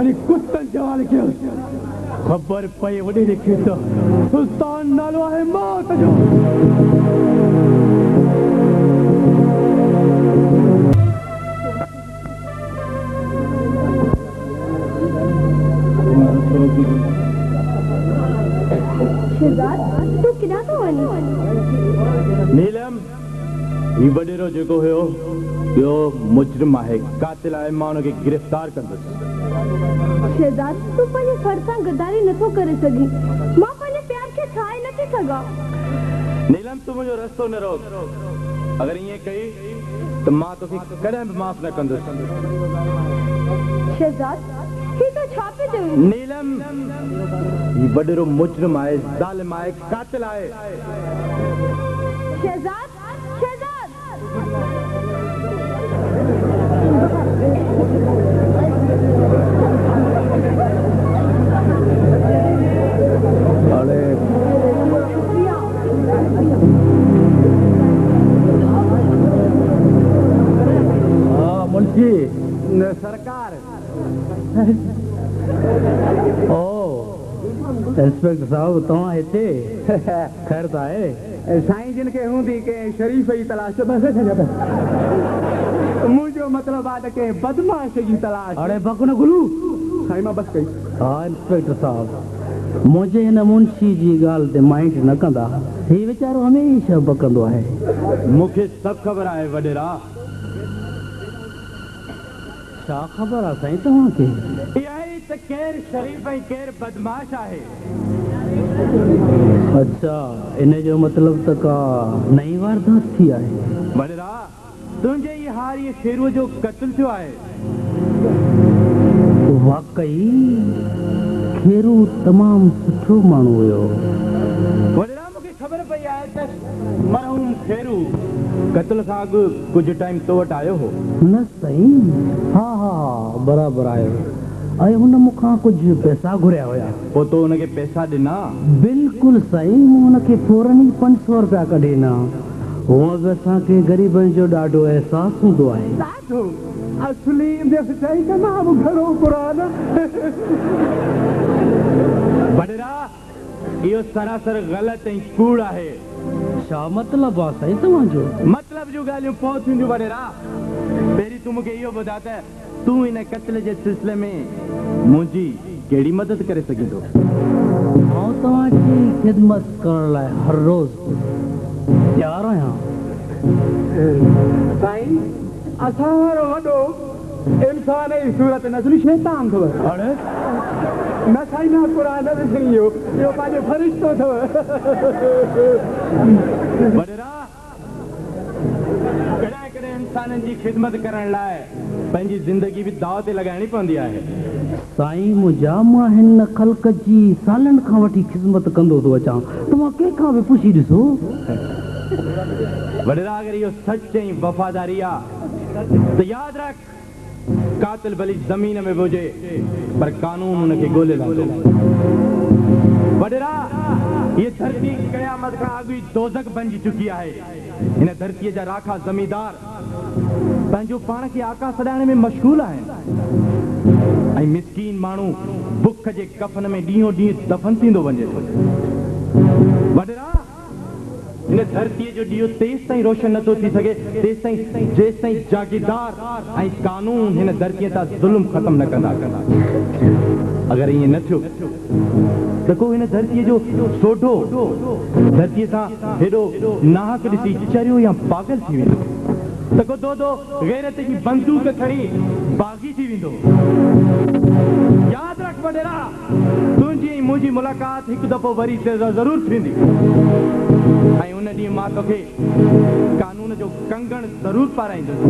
वनी कुत्तन जवाल के खबर पई वडी लिखे तो सुल्तान नालो है मौत जो शहजाद तू किना तो वनी नीलम ये बडेरो जेको है यो मुजरिम है कातिल है मानो के गिरफ्तार कर शहजाद तू पने फरसा गद्दारी नथो करे सगी मां पने प्यार के छाए नथी सगा नीलम तू मुझो रस्तो न रोक अगर ये कही तो मां तो कदे भी माफ न कंदो शहजाद ही तो छापे दे नीलम ये बडेरो मुजरिम है जालिम है कातिल है शहजाद अरे हाँ मुंशी सरकार ओ इंस्पेक्टर साहब तव्हां हिते खैर त आहे साईं जिन खे हूंदी के शरीफ़ जी तलाश मुझो मतलब आहे के बदमाश जी तलाश अरे बक न गुलू साईं मां बस कई हाँ इंस्पेक्टर साहब मुझे हिन मुंशी जी ॻाल्हि ते माइंड न कंदा ही वीचारो हमेशह बकंदो आहे मूंखे सभु ख़बर आहे वॾेरा छा ख़बर आहे साईं तव्हांखे इहा ई त केरु शरीफ़ ऐं केरु बदमाश आहे अच्छा इन जो मतलब त का नई वारदात थी आहे वॾेरा तुंहिंजे ई हार ये शेरुअ जो क़त्ल थियो आहे वाकई खेरू तमाम सुठो माण्हू हुयो वॾेरा मूंखे ख़बर पई आहे त मरहूम खेरू क़त्ल खां अॻु कुझु टाइम तो वटि आयो हो न साईं हा हा बराबरि आयो ऐं हुन मूंखां कुझु पैसा घुरिया हुया पोइ तो हुनखे पैसा ॾिना बिल्कुलु साईं मूं हुनखे फौरन ई 500 रुपया कढी ॾिना हूअं बि असांखे ग़रीबनि जो ॾाढो अहसासु हूंदो आहे ॾाढो असली सच्चाई तमामु घणो पुरानो वॾेरा इहो सरासर ग़लति ऐं कूड़ आहे छा मतिलबु आहे साईं तव्हांजो मतिलब जूं ॻाल्हियूं पोइ थींदियूं वॾेरा पहिरीं तूं मूंखे इहो ॿुधा त तूं हिन क़त्ल जे सिलसिले में मुंहिंजी कहिड़ी मदद करे सघींदो मां तव्हांजी ख़िदमत करण लाइ हर रोज़ तयारु आहियां साईं असां वारो वॾो इंसान जी सूरत नज़री शैतान अथव अरे न साईं न क़ुरान न ॾिसी इहो पंहिंजो फ़रिश्तो अथव वॾेरा कॾहिं कॾहिं इंसाननि जी ख़िदमत करण लाइ पंहिंजी ज़िंदगी बि दाव ते लॻाइणी पवंदी आहे साईं मुंहिंजा मां हिन ख़ल्क़ जी सालनि खां वठी ख़िदमत कंदो थो अचां तव्हां कंहिंखां बि पुछी ॾिसो वॾेरा अगरि इहो सच ऐं वफ़ादारी आहे त यादि रख कातिल भली ज़मीन में हुजे पर कानून उनखे ॻोल्हे लाथो वॾेरा ये धरती क़यामत खां अॻु ई दोज़ख बणिजी चुकी आहे हिन धरतीअ जा राखा ज़मींदार पंहिंजो पाण खे आका सॾाइण में मशगूल आहिनि ऐं मिसकीन माण्हू बुख जे कफ़न में ॾींहों ॾींहुं दफ़न थींदो वञे थो वॾेरा हिन धरतीअ जो ॾींहुं तेसि ताईं रोशन नथो थी सघे तेसि ताईं जेसि ताईं जागीरदार ऐं कानून हिन धरतीअ तां ज़ुल्म ख़तम न कंदा अगरि ईअं न थियो त को हिन धरतीअ जो सोढो धरतीअ सां हेॾो नाहक ॾिसी चरियो या पागल थी वेंदो त को दो गैरत जी बंदूक खणी बाग़ी थी वेंदो यादि रख वॾेरा तुंहिंजी ऐं मुंहिंजी मुलाक़ात हिकु दफ़ो वरी ज़रूरु थींदी ऐं उन ॾींहुं मां तोखे कानून जो कंगण ज़रूरु पाराईंदुसि